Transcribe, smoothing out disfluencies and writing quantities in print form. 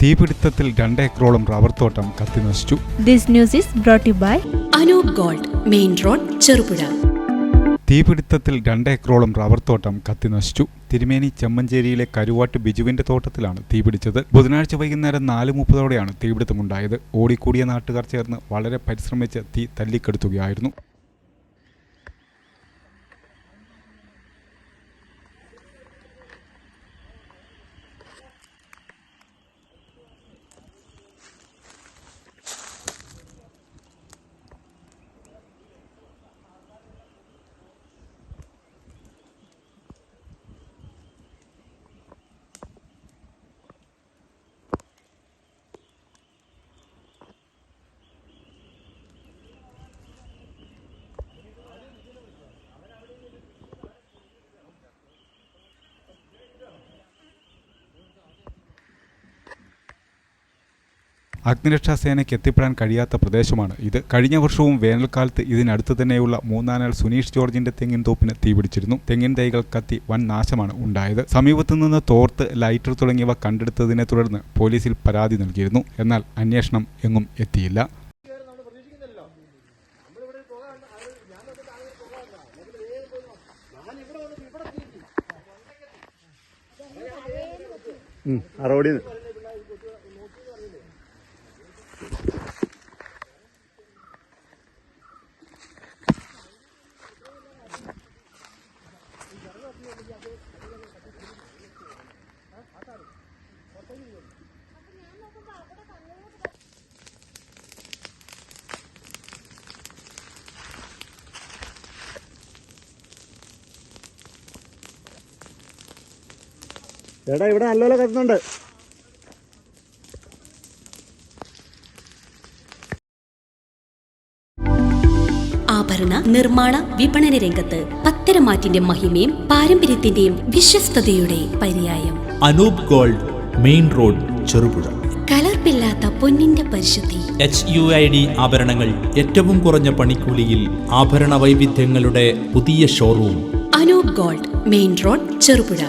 തീപിടുത്തത്തിൽ 2 ഏക്കറോളം റബ്ബർ തോട്ടം കത്തിനശിച്ചു. This news is brought to you by Anoop Gold, main road, Cherupuzha. തീപിടുത്തത്തിൽ 2 ഏക്കറോളം റബ്ബർ തോട്ടം കത്തിനശിച്ചു. തിരുമേനി ചെമ്മഞ്ചേരിയിലെ കരുവാട്ട് ബിജുവിന്റെ തോട്ടത്തിലാണ് തീപിടിച്ചത്. ബുധനാഴ്ച വൈകുന്നേരം 4:30ഓടെയാണ് തീപിടുത്തമുണ്ടായത്. ഓടിക്കൂടിയ നാട്ടുകാർ ചേർന്ന് വളരെ പരിശ്രമിച്ച് തീ തല്ലിക്കെടുത്തുകയായിരുന്നു. അഗ്നിരക്ഷാസേനയ്ക്ക് എത്തിപ്പെടാൻ കഴിയാത്ത പ്രദേശമാണ് ഇത്. കഴിഞ്ഞ വർഷവും വേനൽക്കാലത്ത് ഇതിനടുത്ത് തന്നെയുള്ള മൂന്നാനൽ സുനീഷ് ജോർജിന്റെ തെങ്ങിൻ തോപ്പിന് തീപിടിച്ചിരുന്നു. തെങ്ങിൻ തൈകൾ കത്തി വൻ നാശമാണ് ഉണ്ടായത്. സമീപത്തുനിന്ന് തോർത്ത്, ലൈറ്റർ തുടങ്ങിയവ കണ്ടെടുത്തതിനെ തുടർന്ന് പോലീസിൽ പരാതി നൽകിയിരുന്നു. എന്നാൽ അന്വേഷണം എങ്ങും എത്തിയില്ല. ചേട്ടാ, ഇവിടെ നല്ലപോലെ കത്തുന്നുണ്ട്. ആഭരണ നിർമ്മാണ വിപണന രംഗത്ത് പത്തരമാറ്റിന്റെ മഹിമയും പാരമ്പര്യത്തിന്റെയും വിശ്വസ്തയുടെ പര്യായം. Anoop Gold, main road, Cherupuzha. കലർപ്പില്ലാത്ത പൊന്നിന്റെ പരിശുദ്ധി. HUID ആഭരണങ്ങൾ ഏറ്റവും കുറഞ്ഞ പണിക്കൂലിയിൽ. ആഭരണ വൈവിധ്യങ്ങളുടെ പുതിയ showroom. Anoop Gold, main road, Cherupuzha.